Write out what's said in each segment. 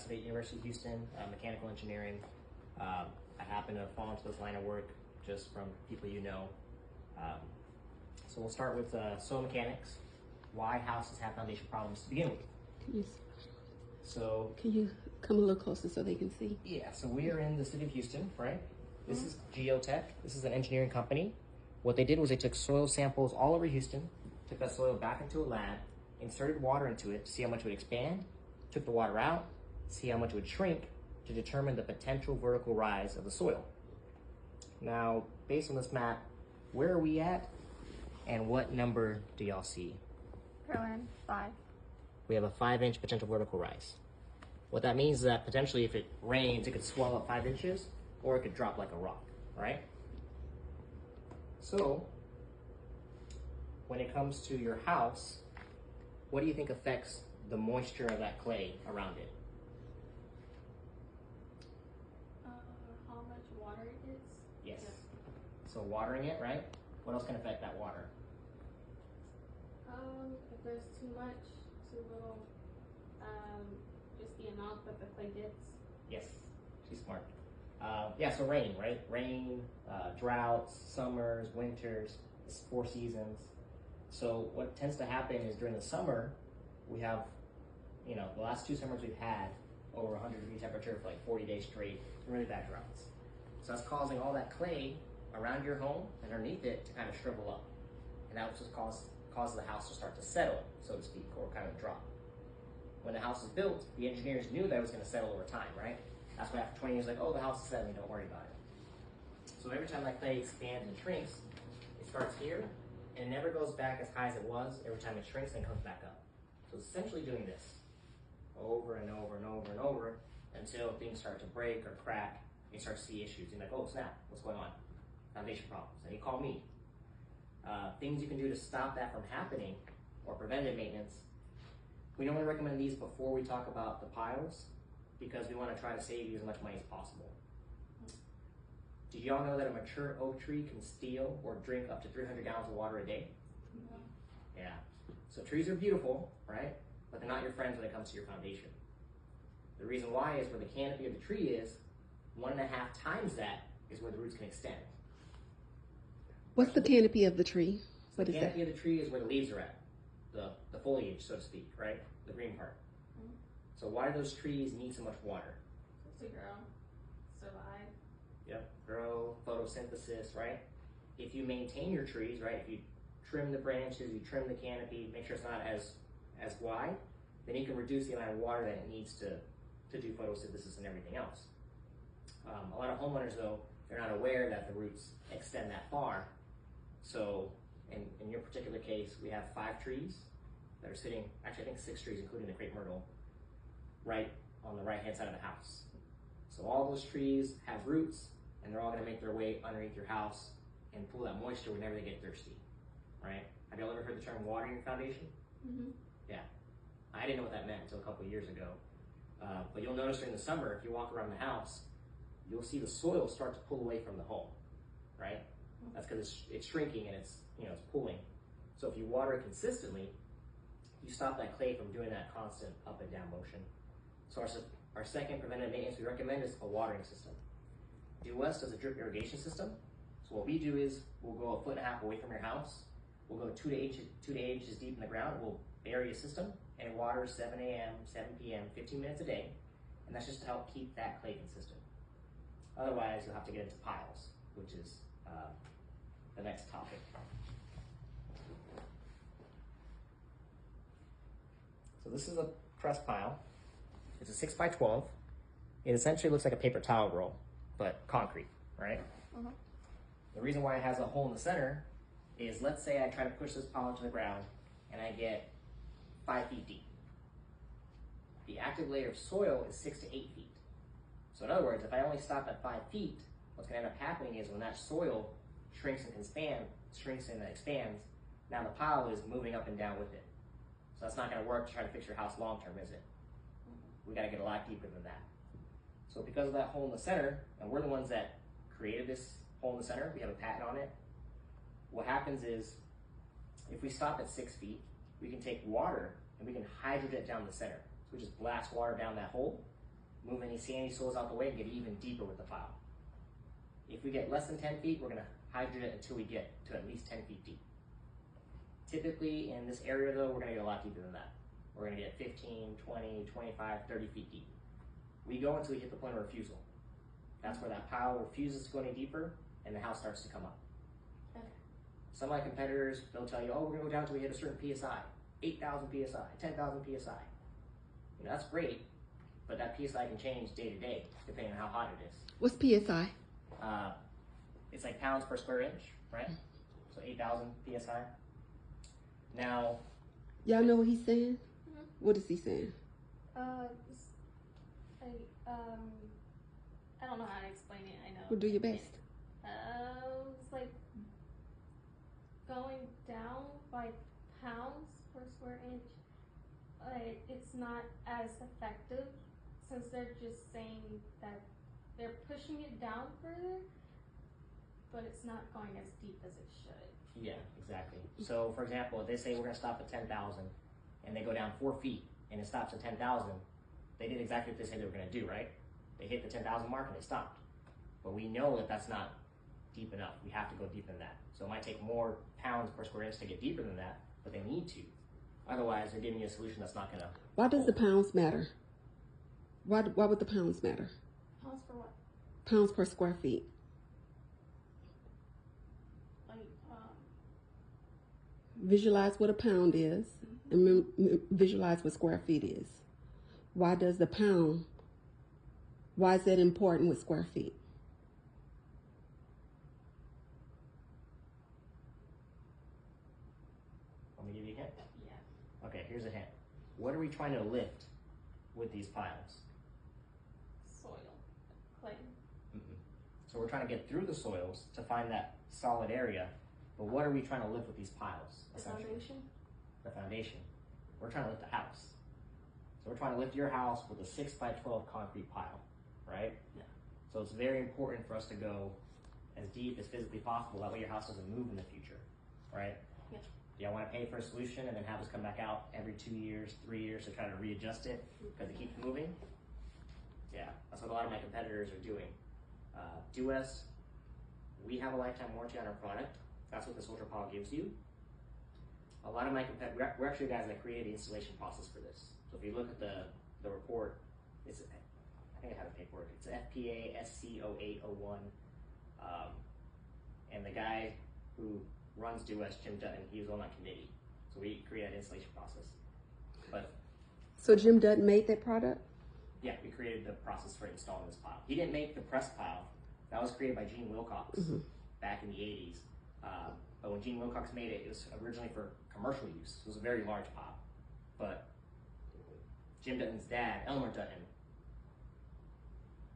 studied at University of Houston, mechanical engineering. I happen to fall into this line of work just from people you know. So we'll start with soil mechanics, why houses have foundation problems to begin with. Can you come a little closer so they can see? Yeah, so we are in the city of Houston, right? This is Geotech. This is an engineering company. What they did was they took soil samples all over Houston, took that soil back into a lab, inserted water into it to see how much it would expand, took the water out, see how much it would shrink to determine the potential vertical rise of the soil. Now, based on this map, where are we at and what number do y'all see? Carolyn, 5. We have a 5-inch potential vertical rise. What that means is that potentially if it rains, it could swallow up 5 inches or it could drop like a rock, right? So, when it comes to your house, what do you think affects the moisture of that clay around it? How much water it gets? Yes. So watering it, right? What else can affect that water? If there's too much, too little, just the amount that the clay gets. Yes, she's smart. Yeah, so rain, right? Rain, droughts, summers, winters, it's 4 seasons. So what tends to happen is during the summer, we have, the last 2 summers we've had over 100-degree temperature for like 40 days straight, really bad droughts. So that's causing all that clay around your home and underneath it to kind of shrivel up. And that just causes the house to start to settle, so to speak, or kind of drop. When the house was built, the engineers knew that it was going to settle over time, right? That's why after 20 years, like, oh, the house is settling, don't worry about it. So every time that clay expands and shrinks, it starts here, and it never goes back as high as it was. Every time it shrinks and comes back up. So it's essentially doing this over and over and over and over until things start to break or crack, and you start to see issues. And you're like, oh, snap, what's going on? Foundation problems. And you call me. Things you can do to stop that from happening or preventive maintenance. We normally recommend these before we talk about the piles because we want to try to save you as much money as possible. Did y'all know that a mature oak tree can steal or drink up to 300 gallons of water a day? Yeah. So trees are beautiful, right? But they're not your friends when it comes to your foundation. The reason why is where the canopy of the tree is, 1.5 times that is where the roots can extend. What's the canopy of the tree? What is that? The canopy of the tree is where the leaves are at, the foliage, so to speak, right? The green part. So why do those trees need so much water? To grow, survive. Yep, grow, photosynthesis, right? If you maintain your trees, right, if you trim the branches, you trim the canopy, make sure it's not as wide, then you can reduce the amount of water that it needs to do photosynthesis and everything else. A lot of homeowners, though, they're not aware that the roots extend that far. So in your particular case, we have 5 trees that are sitting, actually I think 6 trees, including the crepe myrtle, right on the right-hand side of the house. So all those trees have roots, and they're all gonna make their way underneath your house and pull that moisture whenever they get thirsty, right? Have y'all ever heard the term watering your foundation? Yeah, I didn't know what that meant until a couple of years ago. But you'll notice during the summer, if you walk around the house, you'll see the soil start to pull away from the home, right? That's because it's shrinking and it's pulling. So if you water it consistently, you stop that clay from doing that constant up and down motion. So our second preventive maintenance we recommend is a watering system. Due West does a drip irrigation system. So what we do is we'll go 1.5 feet away from your house. We'll go 2 to 8 inches deep in the ground. We'll bury a system and it waters 7 a.m., 7 p.m., 15 minutes a day. And that's just to help keep that clay consistent. Otherwise, you'll have to get into piles, which is the next topic. So this is a press pile. It's a 6x12. It essentially looks like a paper towel roll, but concrete, right? The reason why it has a hole in the center is, let's say I try to push this pile into the ground and I get 5 feet deep. The active layer of soil is 6 to 8 feet. So in other words, if I only stop at 5 feet, what's going to end up happening is when that soil shrinks and expands, now the pile is moving up and down with it. So that's not going to work to try to fix your house long term, is it? We got to get a lot deeper than that. So because of that hole in the center, and we're the ones that created this hole in the center, we have a patent on it. What happens is, if we stop at 6 feet, we can take water and we can hydrate it down the center. So we just blast water down that hole, move any sandy soils out the way, and get even deeper with the pile. If we get less than 10 feet, we're gonna hydrate it until we get to at least 10 feet deep. Typically in this area though, we're gonna go a lot deeper than that. We're gonna get 15, 20, 25, 30 feet deep. We go until we hit the point of refusal. That's where that pile refuses to go any deeper and the house starts to come up. Okay. Some of my competitors, they'll tell you, oh, we're gonna go down until we hit a certain PSI, 8,000 PSI, 10,000 PSI. You know, that's great, but that PSI can change day to day, depending on how hot it is. What's PSI? It's like pounds per square inch, right? So 8,000 PSI. Now, Y'all know what he's saying? What is he saying? I don't know how to explain it. I know. Well, do your best. It's like going down by pounds per square inch. It's not as effective since they're just saying that they're pushing it down further, but it's not going as deep as it should. yeah, exactly. So, for example, if they say we're gonna stop at 10,000, and they go down 4 feet, and it stops at 10,000, they did exactly what they said they were gonna do, right? They hit the 10,000 mark and they stopped. But we know that that's not deep enough. We have to go deeper than that. So it might take more pounds per square inch to get deeper than that, but they need to. Otherwise, they're giving you a solution that's not gonna. Why does the pounds matter? Why would the pounds matter? Pounds for what? Pounds per square feet. Like, Visualize what a pound is and visualize what square feet is. Why does the pound, why is that important with square feet? Let me give you a hint. yeah. Okay, here's a hint. What are we trying to lift with these piles? Soil. Clay. So we're trying to get through the soils to find that solid area, but what are we trying to lift with these piles? The essentially? foundation. The foundation. We're trying to lift the house. So we're trying to lift your house with a 6 by 12 concrete pile, right? Yeah. So it's very important for us to go as deep as physically possible. That way your house doesn't move in the future, right? Yeah. Do y'all want to pay for a solution and then have us come back out every 2 years, 3 years to try to readjust it because it keeps moving? Yeah, that's what a lot of my competitors are doing. US, we have a lifetime warranty on our product. That's what this Ultra Pile gives you. A lot of my competitors, we're actually the guys that created the installation process for this. So if you look at the report, it's, I think I have the paperwork. It's FPA SC0801. And the guy who runs DUS, Jim Dutton, he was on that committee. So we created an installation process. But So Jim Dutton made that product? yeah, we created the process for installing this pile. He didn't make the press pile. That was created by Gene Wilcox back in the 80s. But when Gene Wilcox made it, it was originally for commercial use. It was a very large pile. But Jim Dutton's dad, Elmer Dutton,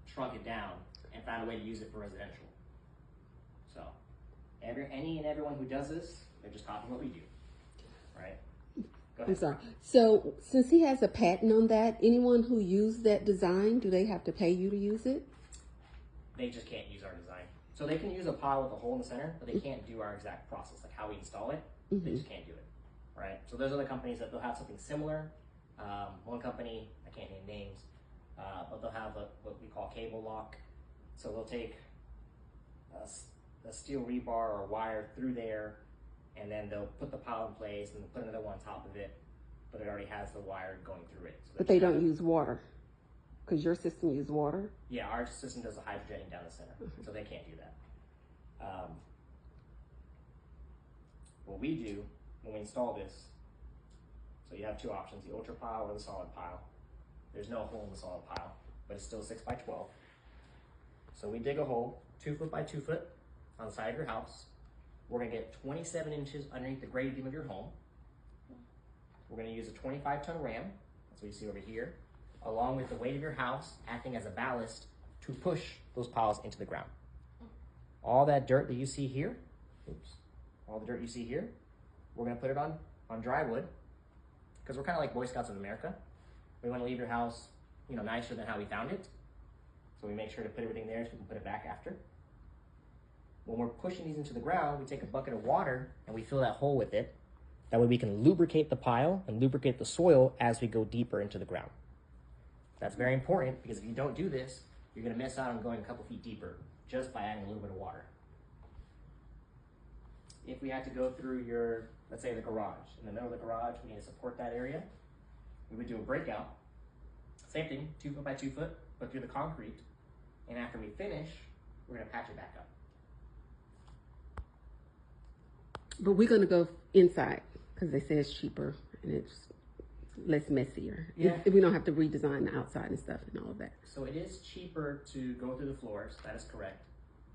shrunk it down and found a way to use it for residential. So any and everyone who does this, they're just copying what we do, right? Go ahead. I'm sorry. So since he has a patent on that, anyone who used that design, do they have to pay you to use it? They just can't use our design. So they can use a pile with a hole in the center, but they can't do our exact process, like how we install it. They just can't do it, right? So there's other companies that they'll have something similar. One company, I can't name names, but they'll have what we call cable lock. So they'll take a steel rebar or wire through there, and then they'll put the pile in place and put another one on top of it, but it already has the wire going through it. So But they don't use water, because your system uses water. Yeah, our system does the hydrojetting down the center, so they can't do that. What we do when we install this, so you have two options, the ultra pile or the solid pile. There's no hole in the solid pile, but it's still 6 by 12. So we dig a hole, 2 foot by 2 foot on the side of your house. We're gonna get 27 inches underneath the grade beam of your home. We're gonna use a 25-ton ram, that's what you see over here, along with the weight of your house acting as a ballast to push those piles into the ground. All that dirt that you see here, all the dirt you see here, we're gonna put it on dry wood, because we're kind of like Boy Scouts of America. We wanna leave your house, nicer than how we found it. So we make sure to put everything there so we can put it back after. When we're pushing these into the ground, we take a bucket of water and we fill that hole with it. That way we can lubricate the pile and lubricate the soil as we go deeper into the ground. That's very important because if you don't do this, you're gonna miss out on going a couple feet deeper just by adding a little bit of water. If we had to go through your, let's say the garage, in the middle of the garage, we need to support that area, we would do a breakout. Same thing, 2 foot by 2 foot, but through the concrete. And after we finish, we're gonna patch it back up. But we're going to go inside because they say it's cheaper and it's less messier. Yeah. If we don't have to redesign the outside and stuff and all of that. So it is cheaper to go through the floors, that is correct.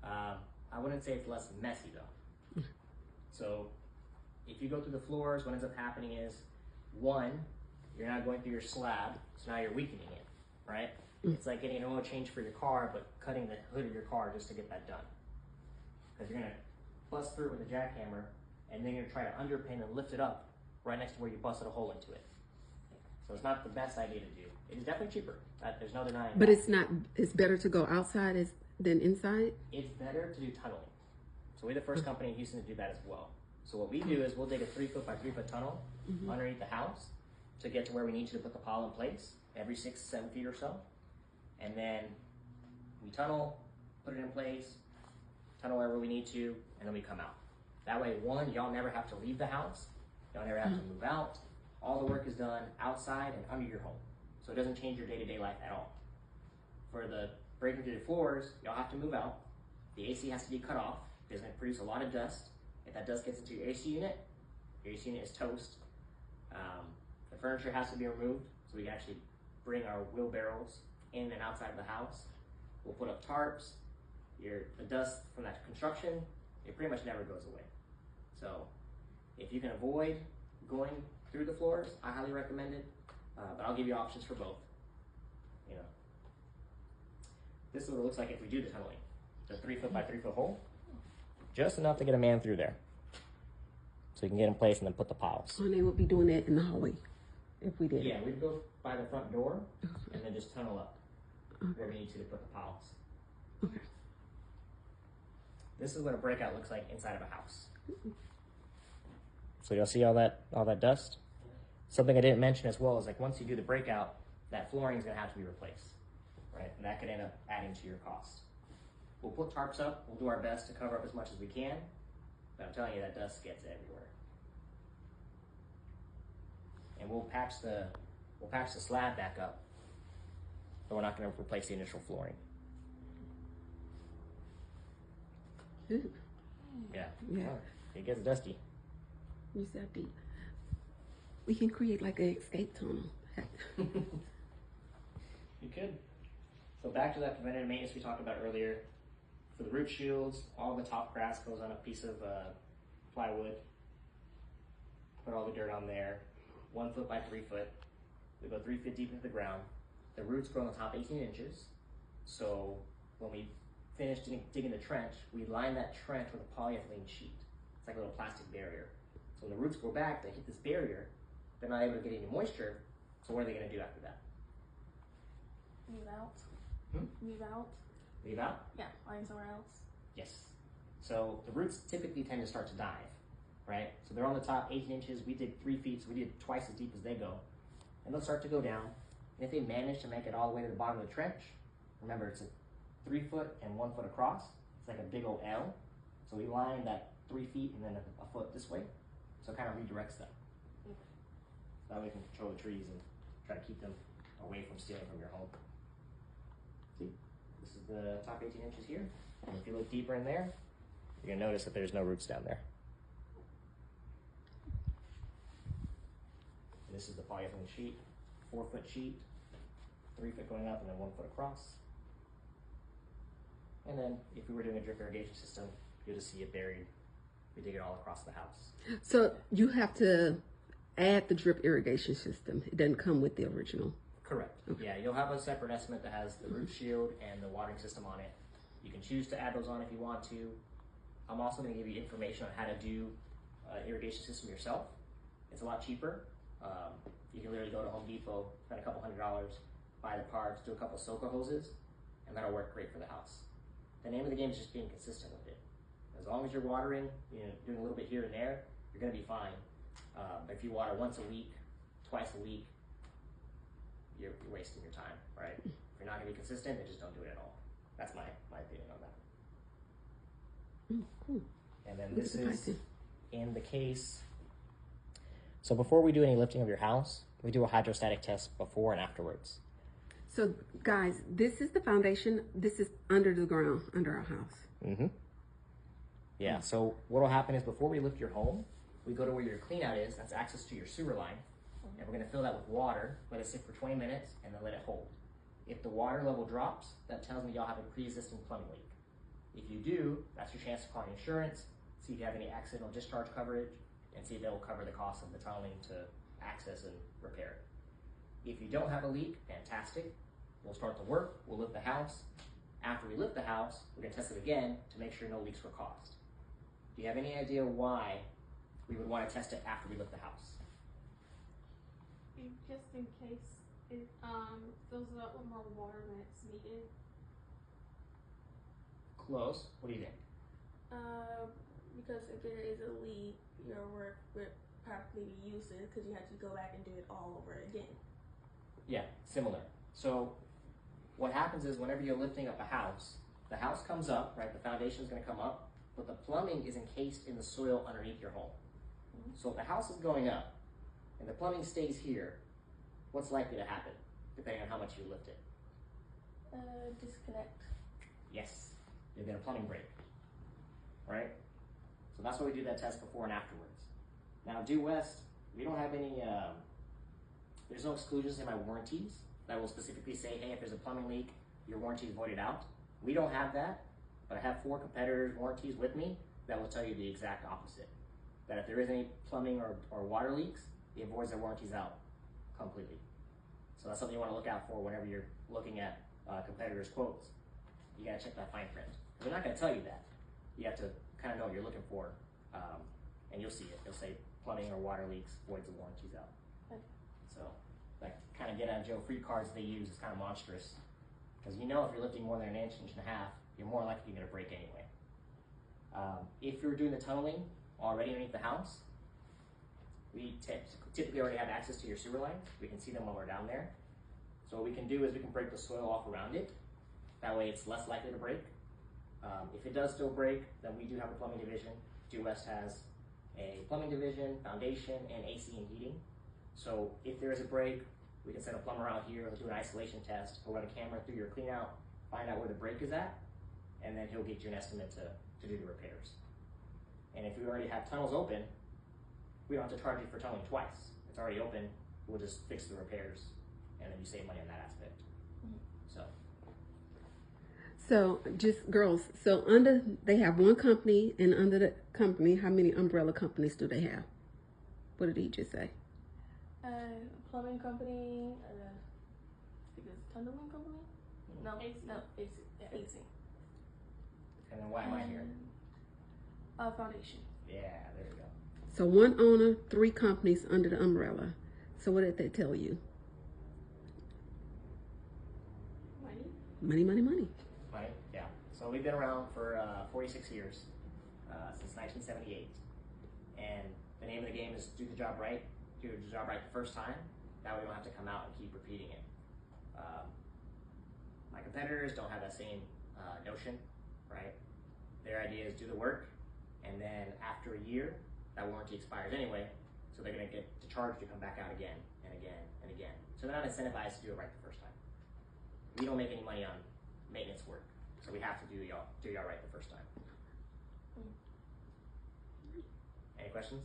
I wouldn't say it's less messy though. So if you go through the floors, what ends up happening is, one, you're not going through your slab, so now you're weakening it, right? It's like getting an oil change for your car, but cutting the hood of your car just to get that done. Because you're gonna bust through it with a jackhammer, and then you're gonna try to underpin and lift it up right next to where you busted a hole into it. So it's not the best idea to do. It is definitely cheaper. There's no denying But that. it's not, it's better to go outside than inside? It's better to do tunneling. So we're the first company in Houston to do that as well. So what we do is we'll dig a 3 foot by 3 foot tunnel underneath the house to get to where we need to put the pile in place every 6 to 7 feet or so. And then we tunnel, put it in place, tunnel wherever we need to, and then we come out. That way, one, y'all never have to leave the house. Y'all never have to move out. All the work is done outside and under your home. So it doesn't change your day-to-day life at all. For the breaking through the floors, y'all have to move out. The AC has to be cut off. It's going to produce a lot of dust. If that dust gets into your AC unit is toast. The furniture has to be removed so we can actually bring our wheelbarrows in and outside of the house. We'll put up tarps. The dust from that construction, it pretty much never goes away. So if you can avoid going through the floors, I highly recommend it. But I'll give you options for both. You know, this is what it looks like if we do the tunneling. The 3 foot by 3 foot hole, just enough to get a man through there, so you can get in place and then put the piles. And they would be doing that in the hallway if we did. Yeah, we'd go by the front door and then just tunnel up where we need to put the piles. Okay. This is what a breakout looks like inside of a house. So you'll see all that dust. Something I didn't mention as well is like once you do the breakout, that flooring is going to have to be replaced, right? And that could end up adding to your cost. We'll put tarps up. We'll do our best to cover up as much as we can, but I'm telling you that dust gets everywhere. And we'll patch the slab back up, but we're not going to replace the initial flooring. Ooh. Yeah. Yeah. Oh, it gets dusty. You said deep. We can create like an escape tunnel. You could. So back to that preventative maintenance we talked about earlier. For the root shields, all the top grass goes on a piece of plywood. Put all the dirt on there. 1 foot by 3 foot. We go 3 feet deep into the ground. The roots grow on the top 18 inches. So when we finish digging the trench, we line that trench with a polyethylene sheet. It's like a little plastic barrier. So when the roots grow back, they hit this barrier. They're not able to get any moisture. So what are they going to do after that? Move out. Move out. Leave out? Yeah, find somewhere else. Yes. So the roots typically tend to start to dive, right? So they're on the top 18 inches. We dig 3 feet, so we did twice as deep as they go. And they'll start to go down. And if they manage to make it all the way to the bottom of the trench, remember it's a 3 foot and 1 foot across. It's like a big old L. So we line that 3 feet and then a foot this way. So it kind of redirects them. That way we can control the trees and try to keep them away from stealing from your home. See? This is the top 18 inches here. And if you look deeper in there, you're gonna notice that there's no roots down there. And this is the polyethylene sheet, 4 foot sheet, 3 foot going up and then 1 foot across. And then if we were doing a drip irrigation system, you'll just see it buried. We dig it all across the house. So you have to add the drip irrigation system. It doesn't come with the original. Correct. Okay. Yeah, you'll have a separate estimate that has the root shield and the watering system on it. You can choose to add those on if you want to. I'm also going to give you information on how to do irrigation system yourself. It's a lot cheaper. You can literally go to Home Depot, spend a couple $100, buy the parts, do a couple soaker hoses, and that'll work great for the house. The name of the game is just being consistent with it. As long as you're watering, doing a little bit here and there, you're going to be fine. If you water once a week, twice a week, you're wasting your time, right? If you're not gonna be consistent, then just don't do it at all. That's my opinion on that. Cool. And then What's this the is pricing? in the case. So before we do any lifting of your house, we do a hydrostatic test before and afterwards. So, guys, this is the foundation. This is under the ground, under our house. Mm-hmm. Yeah, so what will happen is before we lift your home, we go to where your clean out is, that's access to your sewer line, and we're gonna fill that with water, let it sit for 20 minutes, and then let it hold. If the water level drops, that tells me y'all have a pre-existing plumbing leak. If you do, that's your chance to call insurance, see if you have any accidental discharge coverage, and see if they'll cover the cost of the tunneling to access and repair it. If you don't have a leak, fantastic. We'll start the work, we'll lift the house. After we lift the house, we're gonna test it again to make sure no leaks were caused. Do you have any idea why we would wanna test it after we lift the house? Just in case it fills it up with more water than it's needed. Close. What do you think? Because if there is a leak, your work would probably be useless because you have to go back and do it all over again. Yeah, similar. So what happens is whenever you're lifting up a house, the house comes up, right? The foundation is gonna come up, but the plumbing is encased in the soil underneath your home. So if the house is going up and the plumbing stays here, what's likely to happen, depending on how much you lift it? Disconnect. Yes, you'll get a plumbing break, right? So that's why we do that test before and afterwards. Now, Due West, we don't have any, there's no exclusions in my warranties that will specifically say, hey, if there's a plumbing leak, your warranty is voided out. We don't have that, but I have 4 competitors' warranties with me that will tell you the exact opposite. That if there is any plumbing or water leaks, it voids their warranties out completely. So that's something you want to look out for whenever you're looking at competitors' quotes. You gotta check that fine print. They're not gonna tell you that. You have to kind of know what you're looking for, and you'll see it. It'll say plumbing or water leaks voids the warranties out. Okay. So that kind of get out of jail free cards they use is kind of monstrous, because you know if you're lifting more than an inch, inch and a half, you're more likely to get a break anyway. If you're doing the tunneling already underneath the house, we typically already have access to your sewer lines. We can see them when we're down there. So what we can do is we can break the soil off around it. That way it's less likely to break. If it does still break, then we do have a plumbing division. Due West has a plumbing division, foundation, and AC and heating. So if there is a break, we can send a plumber out here, he'll do an isolation test, he'll run a camera through your clean out, find out where the break is at, and then he'll get you an estimate to do the repairs. And if we already have tunnels open, we don't have to charge you for tunneling twice. It's already open, we'll just fix the repairs, and then you save money on that aspect. So, just girls, so they have one company, and under the company, how many umbrella companies do they have? What did he just say? Plumbing company, because tunneling company? No, AC. no, AC. Yeah, AC. And then why am I here? Foundation. Yeah, there you go. So, one owner, 3 companies under the umbrella. So, what did they tell you? Money. Money, money, money. Right? Yeah. So we've been around for 46 years, since 1978. And the name of the game is do the job right. Do the job right the first time. That way we don't have to come out and keep repeating it. My competitors don't have that same notion, right? Their idea is do the work, and then after a year, that warranty expires anyway, so they're gonna get to charge to come back out again and again and again. So they're not incentivized to do it right the first time. We don't make any money on maintenance work, so we have to do y'all right the first time. Any questions?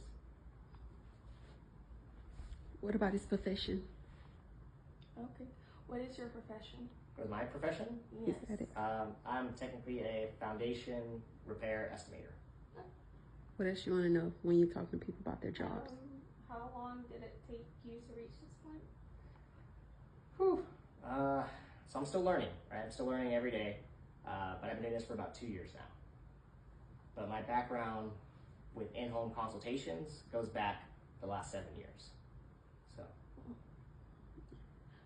What about his profession? Okay. What is your profession? For my profession, Yes. He said it. I'm technically a foundation repair estimator. What else you want to know when you're talking to people about their jobs? How long did it take you to reach this point? Whew. So I'm still learning, right? I'm still learning every day, but I've been doing this for about 2 years now. But my background with in-home consultations goes back the last 7 years. So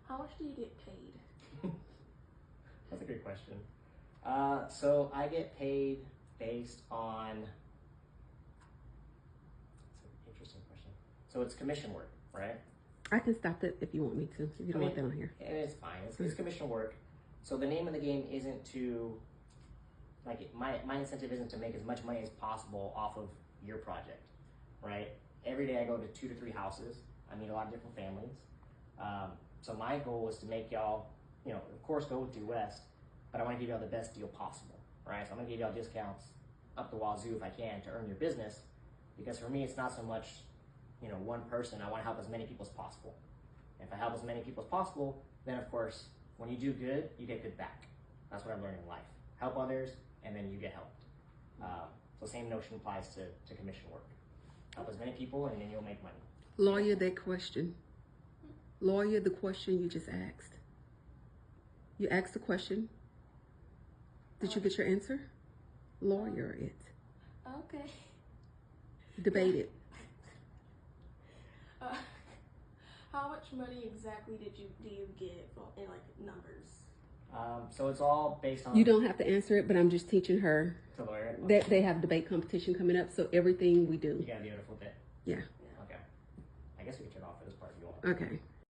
How much do you get paid? that's a good question. So I get paid based on, it's an interesting question. So it's commission work, right? I can stop that if you want me to. If you don't want that on here. And it's fine. It's commission work. So the name of the game isn't to, my incentive isn't to make as much money as possible off of your project, right? Every day I go to 2 to 3 houses. I meet a lot of different families. So my goal is to make y'all, of course go with Due West, but I want to give y'all the best deal possible, right? So I'm going to give y'all discounts up the wazoo if I can to earn your business, because for me it's not so much, one person. I want to help as many people as possible. If I help as many people as possible, then of course, when you do good, you get good back. That's what I've learned in life. Help others, and then you get helped. So same notion applies to commission work. Help as many people, and then you'll make money. Lawyer that question. Lawyer the question you just asked. You asked the question. Did you get your answer? Lawyer it. Okay. Debate it. How much money exactly do you get in numbers? So it's all based on. You don't have to answer it, but I'm just teaching her. To lawyer. They have debate competition coming up, so everything we do. You gotta be able to flip it. Yeah. Okay. I guess we can turn off for this part if you want. Okay.